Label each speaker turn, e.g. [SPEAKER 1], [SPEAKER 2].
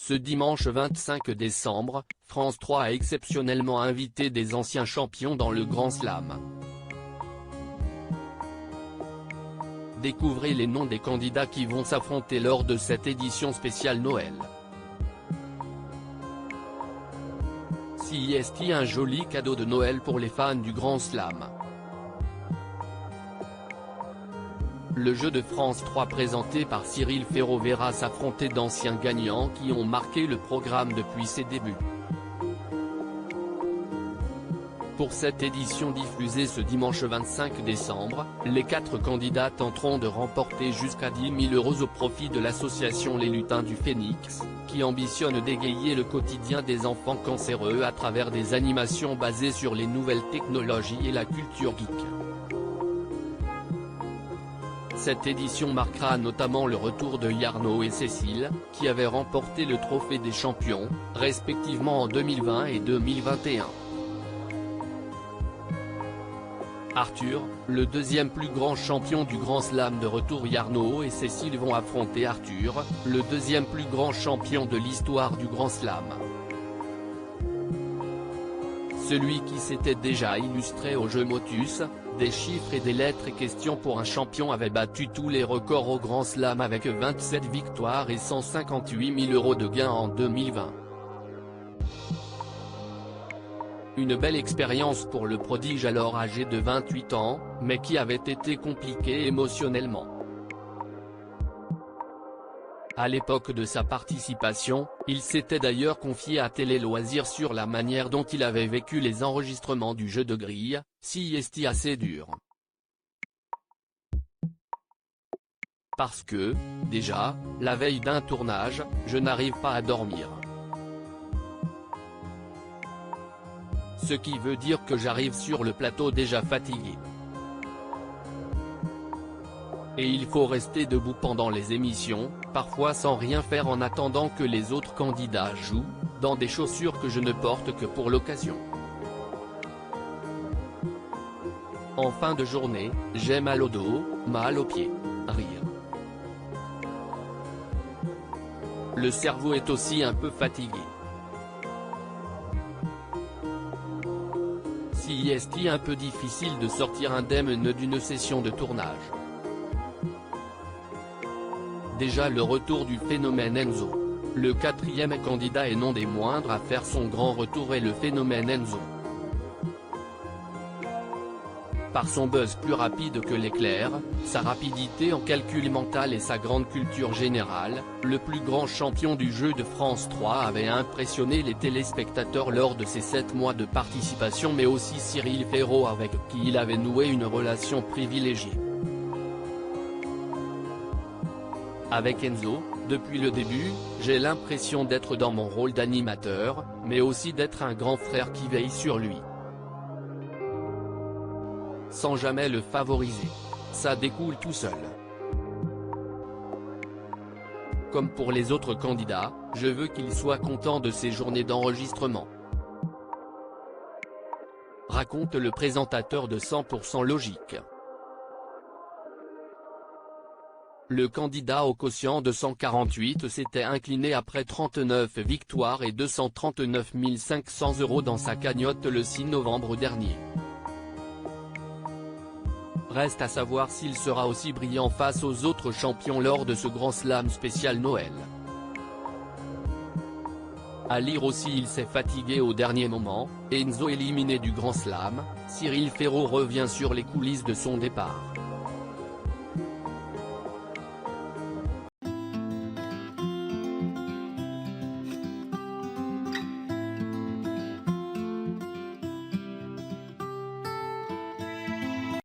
[SPEAKER 1] Ce dimanche 25 décembre, France 3 a exceptionnellement invité des anciens champions dans le Grand Slam. Découvrez les noms des candidats qui vont s'affronter lors de cette édition spéciale Noël. CIST, un joli cadeau de Noël pour les fans du Grand Slam. Le jeu de France 3 présenté par Cyril Ferraud verra s'affronter d'anciens gagnants qui ont marqué le programme depuis ses débuts. Pour cette édition diffusée ce dimanche 25 décembre, les 4 candidats tenteront de remporter jusqu'à 10 000 € au profit de l'association Les Lutins du Phénix, qui ambitionne d'égayer le quotidien des enfants cancéreux à travers des animations basées sur les nouvelles technologies et la culture geek. Cette édition marquera notamment le retour de Yarno et Cécile, qui avaient remporté le trophée des champions, respectivement en 2020 et 2021. Arthur, le deuxième plus grand champion du Grand Slam de retour. Yarno et Cécile vont affronter Arthur, le deuxième plus grand champion de l'histoire du Grand Slam. Celui qui s'était déjà illustré au jeu Motus, des chiffres et des lettres et questions pour un champion avait battu tous les records au Grand Slam avec 27 victoires et 158 000 € de gains en 2020. Une belle expérience pour le prodige alors âgé de 28 ans, mais qui avait été compliqué émotionnellement. À l'époque de sa participation, il s'était d'ailleurs confié à Télé Loisirs sur la manière dont il avait vécu les enregistrements du jeu de grille, CIST assez dur. Parce que, déjà, la veille d'un tournage, je n'arrive pas à dormir. Ce qui veut dire que j'arrive sur le plateau déjà fatigué. Et il faut rester debout pendant les émissions, parfois sans rien faire en attendant que les autres candidats jouent, dans des chaussures que je ne porte que pour l'occasion. En fin de journée, j'ai mal au dos, mal aux pieds. Rire. Le cerveau est aussi un peu fatigué. CIST, un peu difficile de sortir indemne d'une session de tournage. Déjà le retour du phénomène Enzo. Le 4e candidat et non des moindres à faire son grand retour est le phénomène Enzo. Par son buzz plus rapide que l'éclair, sa rapidité en calcul mental et sa grande culture générale, le plus grand champion du jeu de France 3 avait impressionné les téléspectateurs lors de ses 7 mois de participation, mais aussi Cyril Ferraud avec qui il avait noué une relation privilégiée. Avec Enzo, depuis le début, j'ai l'impression d'être dans mon rôle d'animateur, mais aussi d'être un grand frère qui veille sur lui. Sans jamais le favoriser. Ça découle tout seul. Comme pour les autres candidats, je veux qu'il soit content de ses journées d'enregistrement. Raconte le présentateur de 100% Logique. Le candidat au quotient de 148 s'était incliné après 39 victoires et 239 500 € dans sa cagnotte le 6 novembre dernier. Reste à savoir s'il sera aussi brillant face aux autres champions lors de ce Grand Slam spécial Noël. À lire aussi, il s'est fatigué au dernier moment, Enzo éliminé du Grand Slam, Cyril Ferraud revient sur les coulisses de son départ.